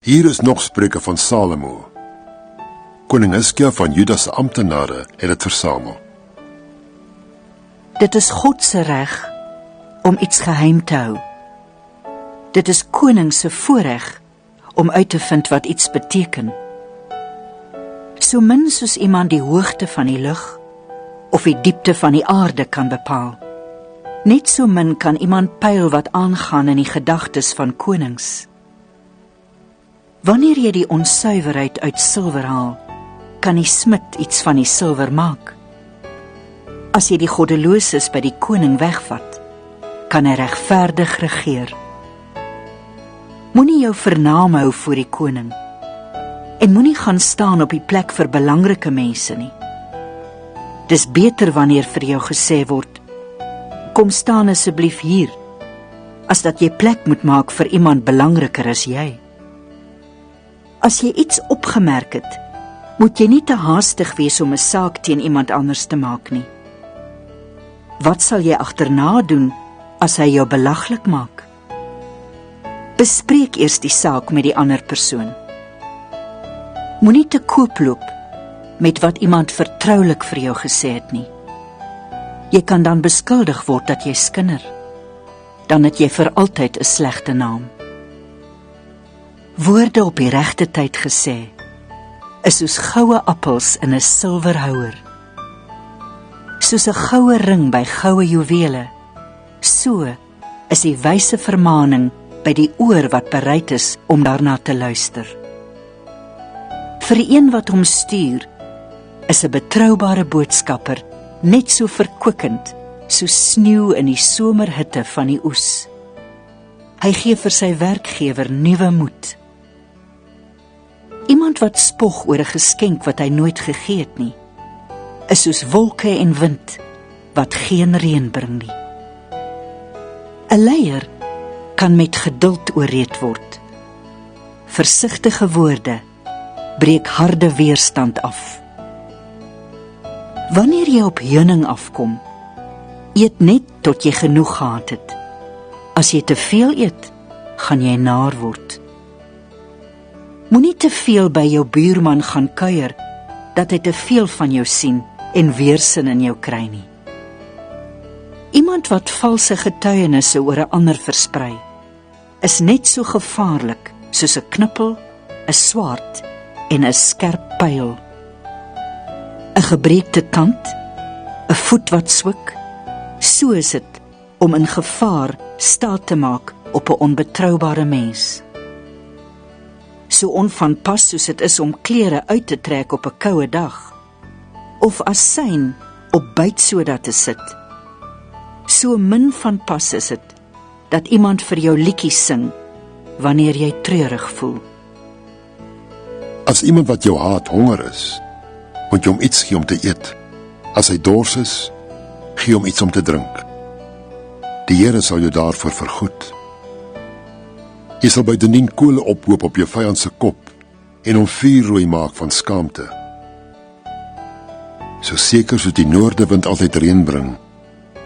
Hier is nog spreuke van Salomo. Koning Hiskia van Juda se amptenare het dit versamel. Dit is God se reg om iets geheim te hou. Dit is koning se voorreg om uit te vind wat iets beteken. So min soos iemand die hoogte van die lug of die diepte van die aarde kan bepaal. Net so min kan iemand pyl wat aangaan in die gedagtes van konings. Wanneer jy die onsuiverheid uit silwer haal, kan die smid iets van die silwer maak. As jy die goddeloses by die koning wegvat, kan hy regverdig regeer. Moenie jou vernaam hou voor die koning, en moenie gaan staan op die plek vir belangrike mense nie. Dis beter wanneer vir jou gesê word, kom staan asseblief hier, as dat jy plek moet maak vir iemand belangriker as jy. As jy iets opgemerk het, moet jy nie te haastig wees om 'n saak teen iemand anders te maak nie. Wat sal jy agterna doen as hy jou belaglik maak? Bespreek eers die saak met die ander persoon. Moenie te koop loop met wat iemand vertroulik vir jou gesê het nie. Jy kan dan beskuldig word dat jy skinder. Dan het jy vir altyd 'n slegte naam. Woorde op die regte tyd gesê is soos goue appels in 'n silwerhouer. Soos 'n goue ring by goue juwele, so is die wyse vermaaning by die oor wat bereid is om daarna te luister. Vir een wat hom stuur, is 'n betroubare boodskapper net so verkwikkend soos sneeu in die somerhitte van die oes. Hy gee vir sy werkgewer nuwe moed. Iemand wat spog oor 'n geskenk wat hy nooit gegee het nie, is soos wolke en wind wat geen reën bring nie. 'n Leier kan met geduld ooreed word. Versigtige woorde breek harde weerstand af. Wanneer jy op heuning afkom, eet net tot jy genoeg gehad het. As jy te veel eet, gaan jy naar word. Moenie te veel by jou buurman gaan kuier, dat hy te veel van jou sien en weersin in jou kry nie. Iemand wat valse getuienisse oor 'n ander versprei, is net so gevaarlik soos 'n knippel, 'n swaard en 'n skerp pyl. 'n gebreekte tand, 'n voet wat swik, so is dit om in gevaar staat te maak op 'n onbetroubare mens. So onvanpas soos dit is om klere uit te trek op 'n koue dag, of as sein op bytsoda te sit, so min van pas is dit, dat iemand vir jou liedjies sing, wanneer jy treurig voel. As iemand wat jou haat honger is, moet jy hom iets gee om te eet. As hy dors is, gee hom iets om te drink. Die Here sal jou daarvoor vergoed. Jy sal buitendien kole ophoop op jou vyand se kop en hom vuurrooi maak van skaamte. So seker soos die noordewind altyd reën bring,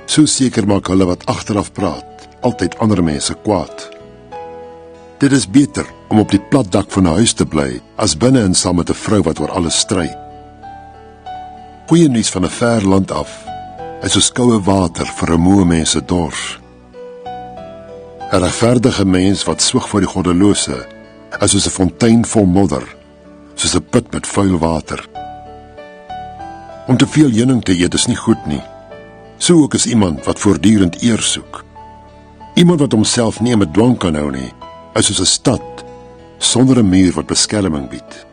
so seker maak hulle wat agteraf praat altyd ander mense kwaad. Dit is beter om op die plat dak van 'n huis te bly as binne-in saam met 'n vrou wat oor alles stry. Goeie nuus van 'n ver land af is soos koue water vir 'n moe mens se dors. 'n Regverdige mens wat soeg vir die goddelose is soos 'n fontein vol modder, soos 'n put met vuil water. Om te veel heuning te eet is nie goed nie. So ook is iemand wat voortdurend eer soek. Iemand wat homself nie met dwang kan hou nie, is soos 'n stad sonder 'n muur wat beskerming bied.